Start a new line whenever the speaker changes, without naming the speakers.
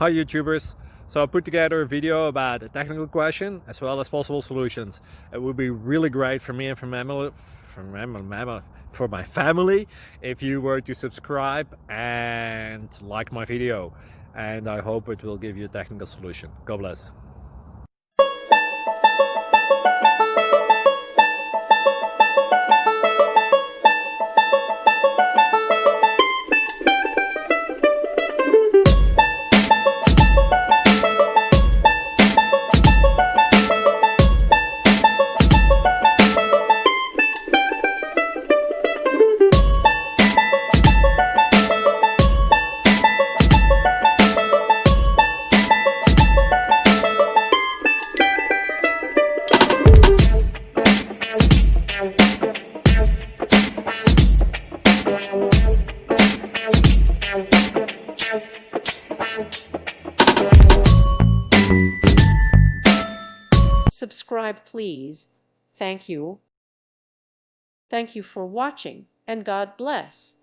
Hi YouTubers. So I put together a video about a technical question as well as possible solutions. It would be really great for me and for my family if you were to subscribe and like my video, and I hope it will give you a technical solution. God bless.
Subscribe, please. Thank you. Thank you for watching, and God bless.